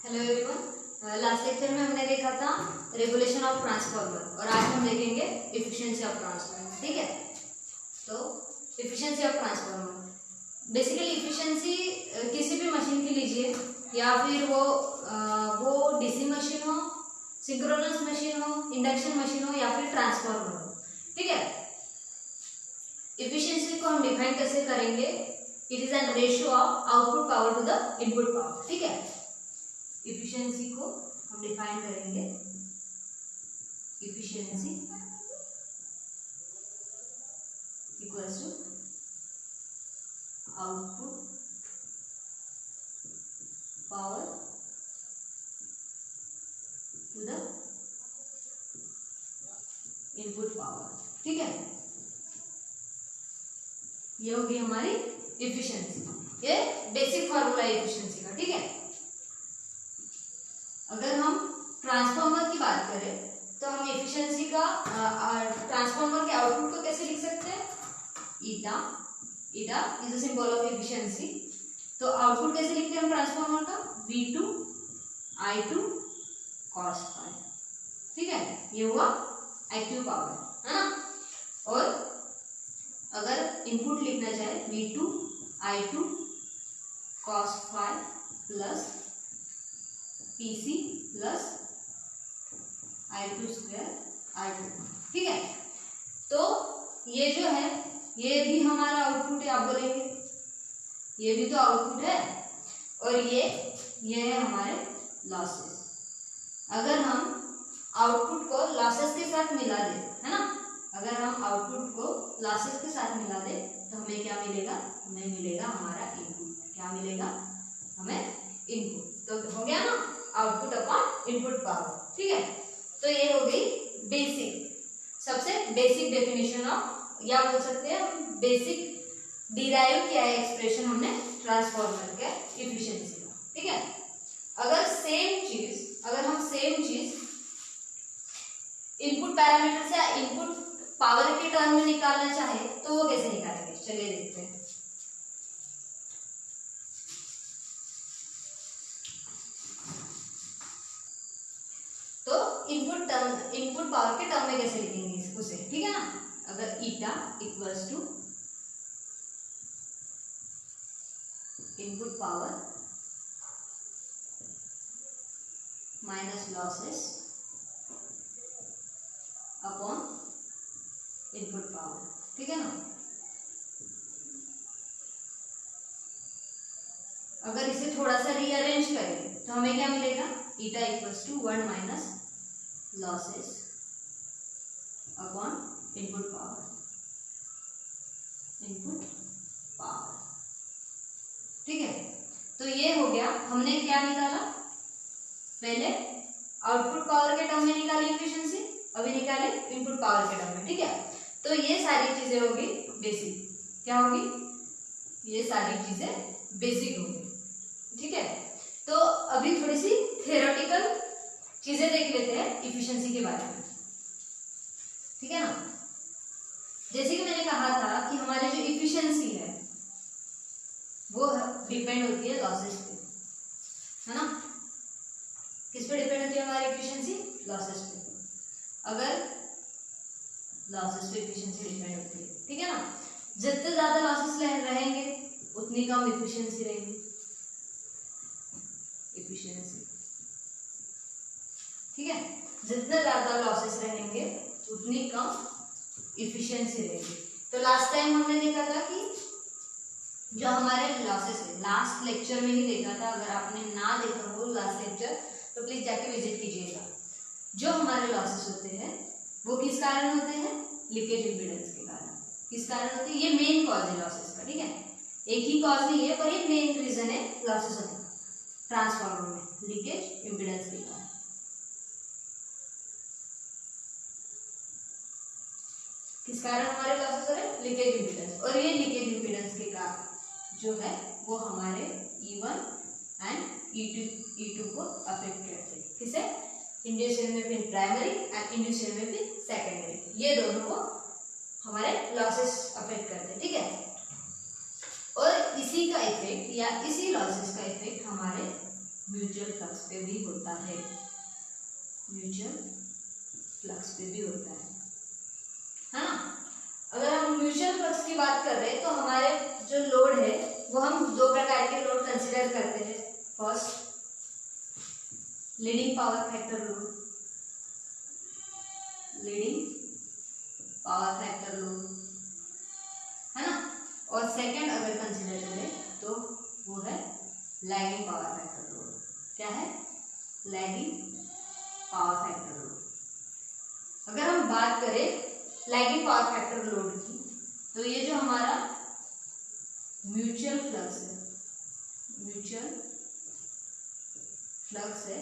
Hello everyone, last lecture में हमने देखा था रेगुलेशन ऑफ ट्रांसफार्मर और आज हम देखेंगे इफिशिएंसी ऑफ ट्रांसफार्मर। ठीक है, तो efficiency of transformer basically efficiency किसी भी मशीन की लीजिए, या फिर वो डीसी मशीन हो, सिंक्रोनस मशीन हो, इंडक्शन मशीन हो या फिर ट्रांसफार्मर हो। ठीक है, इफिशिएंसी को हम डिफाइन कैसे करेंगे? It is an ratio of output power to the input power. ठीक है, इफिशिएंसी को हम डिफाइन करेंगे, efficiency equals to output power to the input power. ठीक है, ये होगी हमारी इफिशिएंसी। ये बेसिक फॉर्मूला है इफिशिएंसी का। ठीक है, अगर हम ट्रांसफार्मर की बात करें तो हम एफिशिएंसी का ट्रांसफार्मर के आउटपुट को कैसे लिख सकते हैं? Eta, eta is the symbol of efficiency. तो आउटपुट कैसे लिखते हैं हम ट्रांसफार्मर का? V2 I2 cos phi। ठीक है, ये हुआ एक्टिव पावर, है ना। और अगर इनपुट लिखना चाहे V2 I2 cos phi plus PC plus I2 square I2। ठीक है, तो ये जो है ये भी हमारा आउटपुट है। आप बोलेंगे ये भी तो आउटपुट है, और ये है हमारे लॉसेस। अगर हम आउटपुट को लॉसेस के साथ मिला दे, है ना, अगर हम आउटपुट को लॉसेस के साथ मिला दे तो हमें क्या मिलेगा? हमें मिलेगा हमारा इनपुट। क्या मिलेगा हमें? इनपुट। तो हो गया ना, आउटपुट अपॉन इनपुट पावर। ठीक है, तो ये हो गई बेसिक, सबसे बेसिक डेफिनेशन ऑफ, या बोल सकते हैं बेसिक डिराइव किया है एक्सप्रेशन हमने ट्रांसफार्मर के इफिशिएंसी का। ठीक है, अगर हम सेम चीज इनपुट पैरामीटर से या इनपुट पावर के टर्म में निकालना चाहे तो वो कैसे निकालेंगे? चलिए देखते हैं। तो इनपुट पावर के टर्म में कैसे लिखेंगे उसे? ठीक है ना, अगर eta equals to input power minus losses upon input power. ठीक है ना, अगर इसे थोड़ा सा रीअरेंज करें तो हमें क्या मिलेगा? Eta equals to 1 minus losses upon input power, ठीक है। तो ये हो गया, हमने क्या निकाला? पहले आउटपुट पावर के टर्म में निकाली एफिशिएंसी, अभी निकाले इनपुट पावर के टर्म में। ठीक है, तो ये सारी चीजें होगी बेसिक। क्या होगी? ये सारी चीजें बेसिक होगी। ठीक है, तो अभी थोड़ी सी थ्योरेटिकल चीजें देख लेते हैं इफिशिएंसी के बारे में। ठीक है ना, जैसे कि मैंने कहा था कि हमारी जो इफिशिएंसी है वो डिपेंड होती है लॉसेस पे, है ना। किस पे डिपेंड होती है हमारी इफिशिएंसी? लॉसेस पे। अगर लॉसेस पे इफिशिएंसी डिपेंड होती है, ठीक है ना, जितने ज्यादा लॉसेस रहेंगे उतनी कम इफिशिएंसी रहेगी। इफिशिएंसी, ठीक है, जितने ज्यादा लॉसेस रहेंगे उतनी कम इफिशिएंसी रहेगी। तो लास्ट टाइम हमने देखा था कि जो हमारे लॉसेस है, लास्ट लेक्चर में ही देखा था, अगर आपने ना देखा हो लास्ट लेक्चर तो प्लीज जाके विजिट कीजिएगा। जो हमारे लॉसेस होते हैं वो किस कारण होते हैं? लीकेज इंपीडेंस के कारण। किस कारण होते हैं? ये मेन कॉज है लॉसेस का। ठीक है, एक ही कॉज नहीं है पर ये मेन रीजन है लॉसेस होने का ट्रांसफार्मर में, लीकेज इंपीडेंस के कारण। किस कारण हमारे लॉसेस हो रहे हैं? Leakage impedance. और ये लीकेज इंपीडेंस के कारण जो है वो हमारे E1 एंड E2 को अफेक्ट करते हैं। किसे? Induced EMF primary and induced EMF secondary, ये दोनों को हमारे लॉसेस अफेक्ट करते हैं। ठीक है, और इसी का इफेक्ट या इसी लॉसेस का इफेक्ट हमारे म्यूचुअल म्यूचुअल फ्लक्स पे भी होता है, म्यूचुअल फ्लक्स पे भी होता है ना। अगर हम म्यूचुअल फ्लक्स की बात कर रहे हैं तो हमारे जो लोड है वो हम दो प्रकार के लोड कंसिडर करते हैं। First, leading power factor load, leading power factor load है ना। और सेकंड अगर कंसिडर करें तो वो है लैगिंग पावर फैक्टर लोड। क्या है? Lagging power factor load. अगर हम बात करें लैगिंग पावर फैक्टर लोड की, तो ये जो हमारा म्यूचुअल फ्लक्स है, म्यूचुअल फ्लक्स है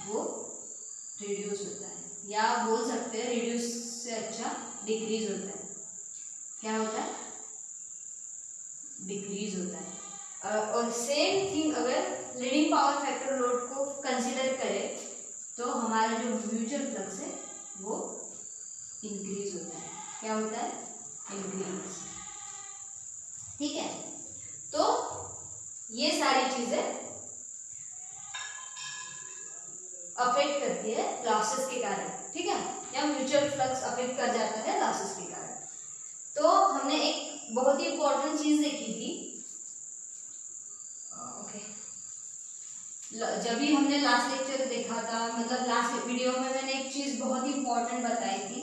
वो रिड्यूस होता है, या आप बोल सकते हैं रिड्यूस से अच्छा डिक्रीज होता है। क्या होता है? डिक्रीज होता है। और सेम थिंग अगर लीडिंग पावर फैक्टर लोड को कंसीडर करें तो हमारा जो म्यूचुअल फ्लक्स है वो इंक्रीज होता है। क्या होता है? इंक्रीज। ठीक है, तो ये सारी चीजें अफेक्ट करती है लॉसेस के कारण। ठीक है, या म्यूचुअल फ्लक्स अफेक्ट कर जाता है लॉसेस के कारण। तो हमने एक बहुत ही इंपॉर्टेंट चीज देखी थी, जब भी हमने लास्ट लेक्चर देखा था, मतलब लास्ट वीडियो में मैंने एक चीज बहुत ही इंपॉर्टेंट बताई थी।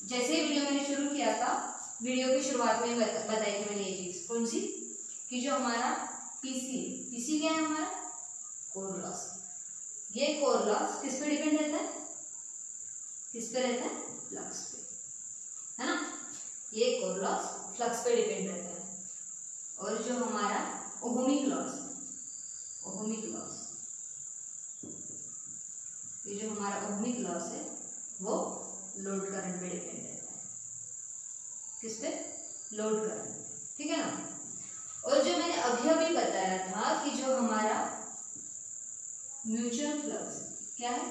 जैसे ही वीडियो मैंने शुरू किया था, वीडियो की शुरुआत में बताई थी मैंने ये चीज। कौन सी? कि जो हमारा पीसी क्या है? हमारा कोर लॉस। ये कोर लॉस किस पे डिपेंड रहता है? किस पे रहता है? फ्लक्स पे, है ना। ये कोर लॉस फ्लक्स पे डिपेंड रहता है। और जो हमारा ओहमिक लॉस, ओहमिक लॉस, ये जो हमारा ओहमिक लॉस है वो लोड करंट पे डिपेंड रहता है। किस पे? Load current. ठीक है ना। और जो मैंने अभी बताया था कि जो हमारा म्यूचुअल फ्लक्स, क्या है?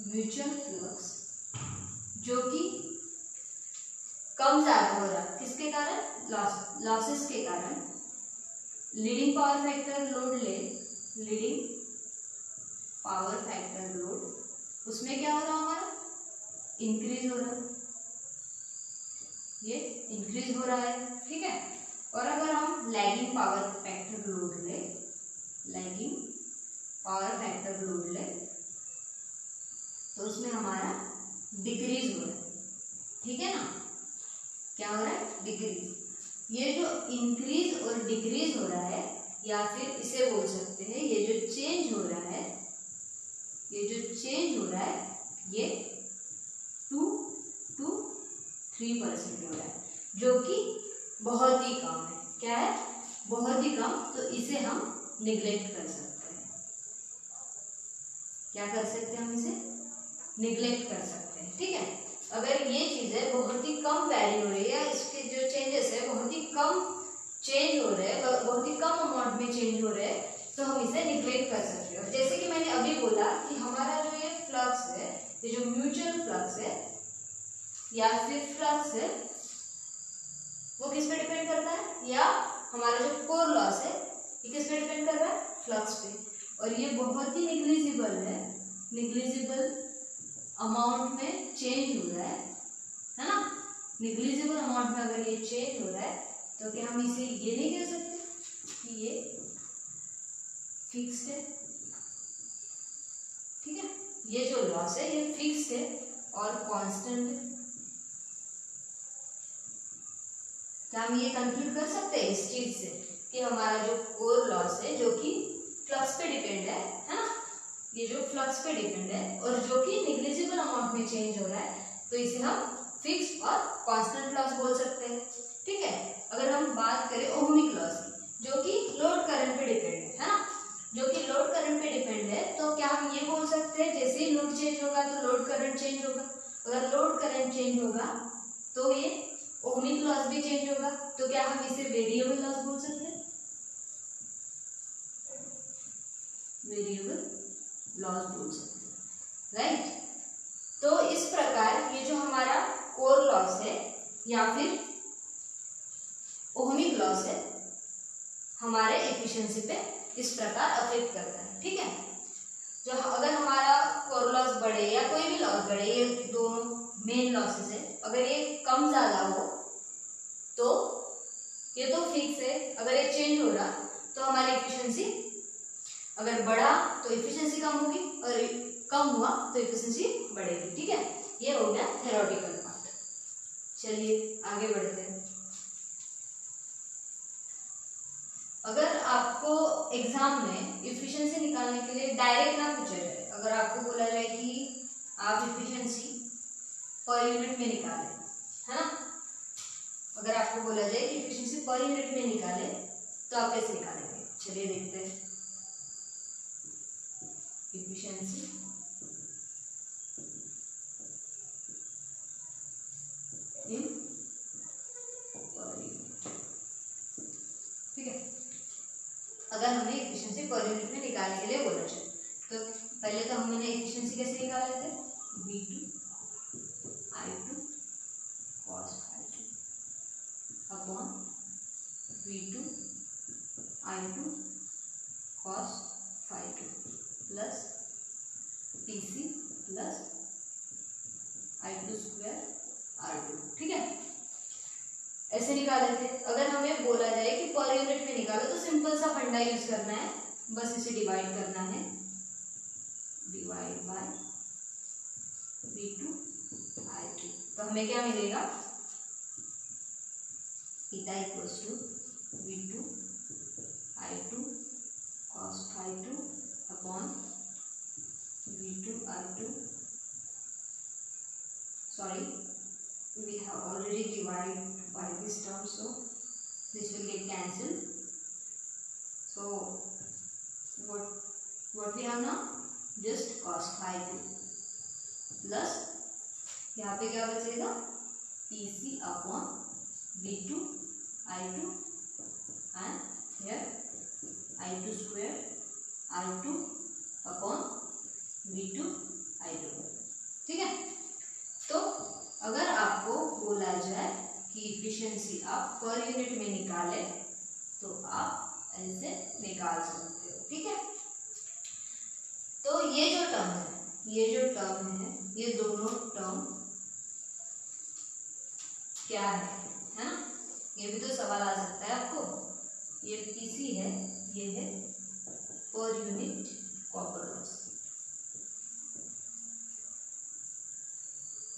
म्यूचुअल फ्लक्स जो कि कम ज्यादा हो रहा है, किसके कारण? लॉसेस के कारण। लीडिंग पावर फैक्टर लोड ले, लीडिंग पावर फैक्टर लोड, उसमें क्या हो रहा है? हमारा इंक्रीज हो रहा है, ये इंक्रीज हो रहा है। ठीक है। और अगर हम लैगिंग पावर फैक्टर लोड ले, लैगिंग पावर फैक्टर लोड ले, तो उसमें हमारा डिक्रीज हो रहा है। ठीक है ना। क्या हो रहा है? डिक्रीज। ये जो इंक्रीज और डिक्रीज हो रहा है, या फिर इसे बोल सकते हैं ये जो चेंज हो रहा है, ये जो चेंज हो रहा है ये 2 to 3% हो रहा है, जो कि बहुत ही कम है। क्या है? बहुत ही कम। तो इसे हम निग्लेक्ट कर सकते हैं। क्या कर सकते हैं? हम इसे निग्लेक्ट कर सकते हैं। ठीक है। अगर ये चीजें बहुत ही कम वैरी हो रही है, या इसके जो चेंजेस है बहुत ही कम चेंज हो रहे हैं, बहुत ही कम अमाउंट में चेंज हो रहे हैं, तो हम इसे निग्लेक्ट कर सकते हैं। जैसे कि मैंने अभी बोला कि हमारा जो ये फ्लक्स है, ये जो म्यूचुअल फ्लक्स है या फिर फ्लक्स है, वो किस पे डिपेंड करता है? या हमारा जो कोर लॉस है ये किस पे डिपेंड कर रहा है? फ्लक्स पे। और ये बहुत ही निग्लिजिबल है, निग्लिजिबल अमाउंट में चेंज हो रहा है ना। निग्लिजिबल अमाउंट में अगर ये चेंज हो रहा है तो क्या हम इसे ये नहीं कह सकते कि ये फिक्स्ड है? ठीक है। ये जो लॉस है ये फिक्स्ड है और कांस्टेंट है। क्या हम ये कंक्लूड कर सकते हैं इस चीज से कि हमारा जो कोर लॉस है जो कि फ्लक्स पे डिपेंड है ना, ये जो फ्लक्स पे डिपेंड है और जो कि निग्लिजिबल अमाउंट में चेंज हो रहा है, तो इसे हम फिक्स और कांस्टेंट लॉस बोल सकते हैं। ठीक है। अगर हम बात करें ओहमिक लॉस की, जो कि लोड करंट पे डिपेंड है ना, जो कि लोड करंट पे डिपेंड है, तो क्या हम ये बोल सकते हैं जैसे ही लोड चेंज होगा तो लोड करंट चेंज होगा? अगर लोड करंट चेंज होगा तो ये ओहमिक लॉस भी चेंज होगा, तो क्या हम इसे वेरिएबल लॉस बोल सकते हैं? वेरिएबल लॉस बोल सकते हैं, राइट। तो इस प्रकार ये जो हमारा कोर लॉस है या फिर ओहमिक लॉस है हमारे एफिशिएंसी पे इस प्रकार अफेक्ट करता है। ठीक है, जो अगर हमारा कोर लॉस बढ़े या कोई भी लॉस बढ़े, ये दोनों मेन लॉसेस है, अगर ये कम ज्यादा हो तो ये तो फिक्स है, अगर ये चेंज हो रहा तो हमारी एफिशिएंसी, अगर बढ़ा तो एफिशिएंसी कम होगी और कम हुआ तो एफिशिएंसी बढ़ेगी। ठीक है, ये हो गया थ्योरेटिकल पार्ट। चलिए आगे बढ़ते हैं। अगर आपको एग्जाम में एफिशिएंसी निकालने के लिए डायरेक्ट ना पूछा जाए, अगर आपको बोला जाए कि आप एफिशिएंसी पर यूनिट में निकालें, है ना, अगर आपको बोला जाए कि एफिशिएंसी पर यूनिट में निकाले तो आप कैसे निकालेंगे? चलिए देखते हैं। एफिशिएंसी इन पर यूनिट। ठीक है, अगर हमें एफिशिएंसी पर यूनिट में निकालने के लिए बोला जाए तो पहले तो हमने एफिशिएंसी कैसे निकाले थे? V2 I2 cos ∅2 upon V2 I2 cos ∅2 plus PC plus I2 square R2। ठीक है, ऐसे निकाले थे। अगर हमें बोला जाए कि पर यूनिट में निकालो तो सिंपल सा फंडा यूज करना है, बस इसे डिवाइड करना है, डिवाइड बाय V2 I2, तो हमें क्या मिलेगा? Theta equals to V2 I2 cos ∅2 upon V2 I2, sorry, we have already divided by this term, so this will get cancelled. So what we have now? Just cos ∅2 plus यहाँ पे क्या बचेगा? PC upon V2 I2 and here I2 square R2 upon V2 I2। ठीक है, तो अगर आपको बोला जाए कि एफिशिएंसी आप पर यूनिट में निकाले तो आप ऐसे निकाल सकते हो। ठीक है, तो ये जो टर्म है, ये दोनों टर्म क्या है ना, ये भी तो सवाल आ सकता है आपको। ये PC है, ये है पर यूनिट कॉपर लॉस,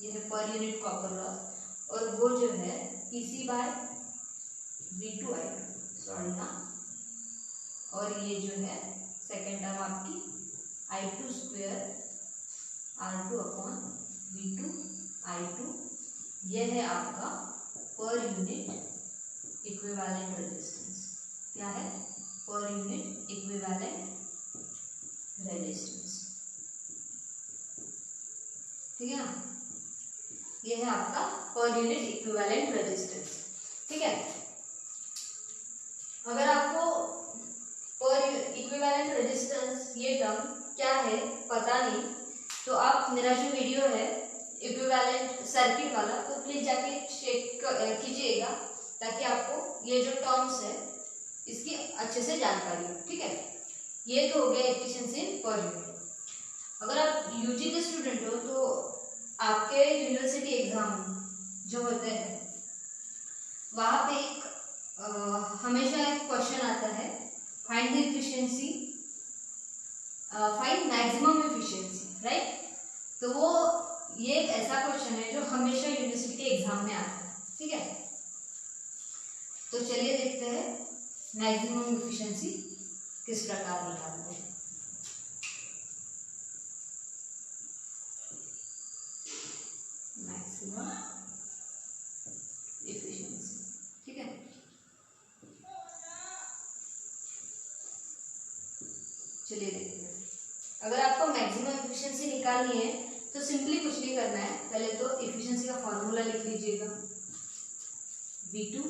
ये है पर यूनिट कॉपर लॉस, और वो जो है PC bye V2 I2, sorry हाँ, और ये जो है सेकेंड टर्म आपकी I2 square R2 upon V2 I2, ये है आपका पर यूनिट इक्विवेलेंट रेजिस्टेंस। क्या है? Per unit equivalent resistance. ठीक है ना, ये है आपका पर यूनिट इक्विवेलेंट रेजिस्टेंस। ठीक है, अगर आपको पर इक्विवेलेंट रेजिस्टेंस ये टर्म क्या है पता नहीं, तो आप मेरा जो वीडियो है इक्विवेलेंट सर्किट वाला, तो प्लीज जाके चेक कीजिएगा, ताकि आपको ये जो टर्म्स है इसकी अच्छे से जानकारी हो। ठीक है, ये तो हो गया एफिशिएंसी पर यूनिट। अगर आप यूजी के स्टूडेंट हो तो आपके यूनिवर्सिटी एग्जाम जो होते हैं वहाँ पे एक हमेशा एक क्वेश्चन आता है, find the efficiency, find maximum efficiency, right. तो वो ये एक ऐसा क्वेश्चन है जो हमेशा यूनिवर्सिटी के एग्जाम में आता है। ठीक है, तो चलिए देखते हैं मैक्सिमम एफिशिएंसी किस प्रकार निकालते हैं। मैक्सिमम एफिशिएंसी, ठीक है, चलिए देखते हैं। अगर आपको मैक्सिमम एफिशिएंसी निकालनी है तो सिंपली कुछ नहीं करना है, पहले तो एफिशिएंसी का फॉर्मूला लिख लीजिएगा, V2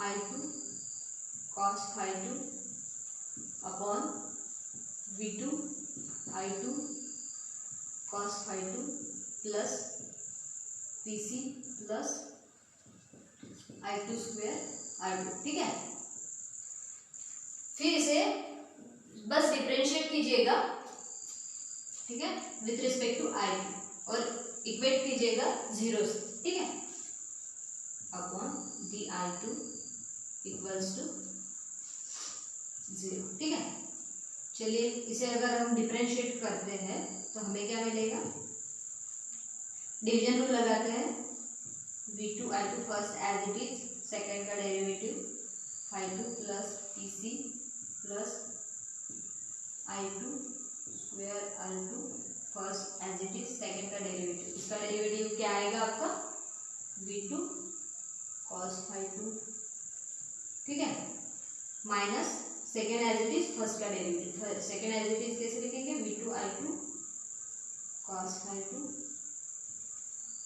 I2 cos ∅2 upon V2 I2 cos ∅2 plus PC plus I2 square R2। ठीक है, फिर इसे बस डिफरेंशिएट कीजिएगा, ठीक है, विथ रिस्पेक्ट टू I2 और इक्वेट कीजिएगा 0 से, ठीक है, अपॉन dI2 इक्वल्स टू 0, ठीक है। चलिए इसे अगर हम डिफरेंशिएट करते हैं तो हमें क्या मिलेगा, डिवीजन रूल लगाते हैं, V2I2 first as it is, second का derivative phi2 plus PC plus I2 square I2 first as it is, second का डेरिवेटिव, इसका डेरिवेटिव क्या आएगा आपका V2 cos phi2, ठीक है, minus second as it is first का derivative, second as it is कैसे लिखेंगे, V2I2 cos phi2,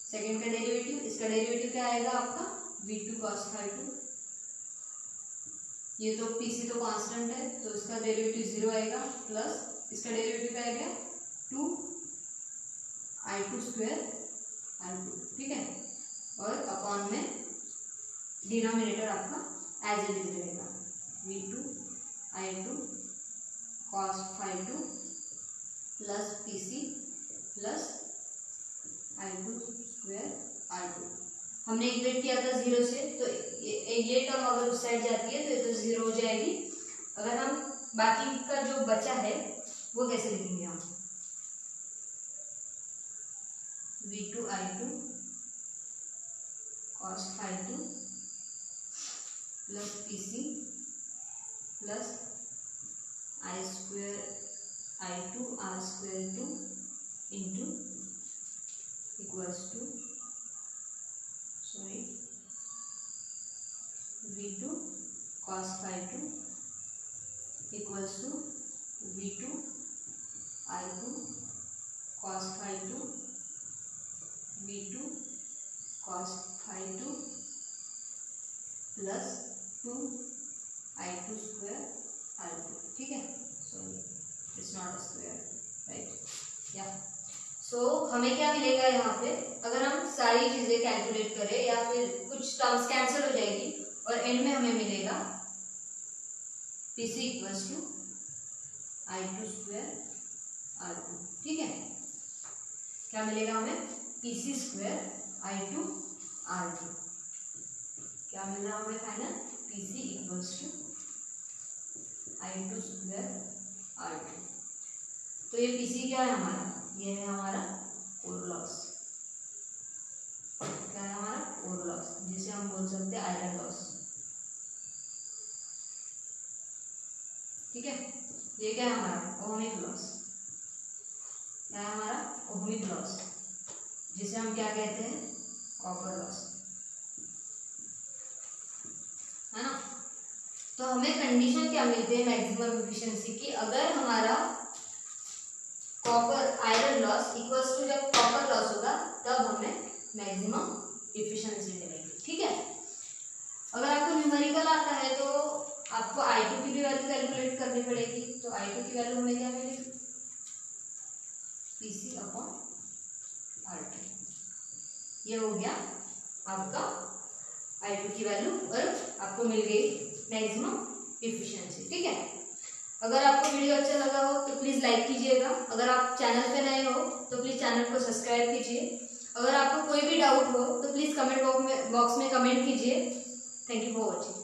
सेकेंड का डेरिवेटिव, इसका डेरिवेटिव क्या आएगा आपका V2 cos phi2, ये तो PC तो कांस्टेंट है तो इसका डेरिवेटिव 0 आएगा, प्लस इसका डेरिवेटिव क्या आएगा 2 I2 स्क्वायर I2, ठीक है, और अपॉन में डिनोमिनेटर आपका एज इट इज रहेगा V2 I2 cos phi2 plus PC plus I2 square I2। हमने इक्वेट किया था 0 से, तो ये टर्म अगर उस साइड जाती है तो ये तो 0 हो जाएगी। अगर हम बाकी का जो बचा है वो कैसे लिखेंगे हम, V2I2 cos phi2 plus PC plus I square I2 R square 2 into equals to V2 cos phi2 equals to V2 I2 cos phi2 V2 cos phi2 plus 2 I2 square I2, ठीक है, sorry it's not a square, right, या so हमें क्या मिलेगा यहाँ पे, अगर हम सारी चीजें कैलकुलेट करें या फिर कुछ टर्म्स कैंसिल हो जाएगी और एंड में हमें मिलेगा PC equals to I2 square R2, ठीक है, क्या मिलेगा हमें PC स्क्वायर I2 R2, क्या मिल रहा हमें final PC equals to I2 square R2। तो ये PC क्या है हमारा, ये है हमारा कोर लॉस, क्या है हमारा कोर लॉस, जिसे हम बोल सकते हैं आयरन लॉस, ठीक है। ये क्या है हमारा ओहमिक लॉस, क्या है हमारा ओहमिक लॉस, जिसे हम क्या कहते हैं कॉपर लॉस, है ना। तो हमें कंडीशन क्या मिलती है मैक्सिमम एफिशिएंसी की, अगर हमारा copper iron loss equals to जब कॉपर लॉस होगा तब हमें मैक्सिमम एफिशिएंसी मिलेगी, ठीक है। अगर आपको न्यूमेरिकल आता है तो आपको I2 की भी वैल्यू कैलकुलेट करनी पड़ेगी, तो I2 की वैल्यू हमें क्या मिलेगी PC अपॉन R2, ये हो गया आपका I2 की वैल्यू और आपको मिल गई मैक्सिमम एफिशिएंसी, ठीक है। अगर आपको वीडियो अच्छा लगा हो तो प्लीज़ लाइक कीजिएगा, अगर आप चैनल पे नए हो तो प्लीज़ चैनल को सब्सक्राइब कीजिए, अगर आपको कोई भी डाउट हो तो प्लीज़ कमेंट बॉक्स में कमेंट कीजिए। Thank you for watching.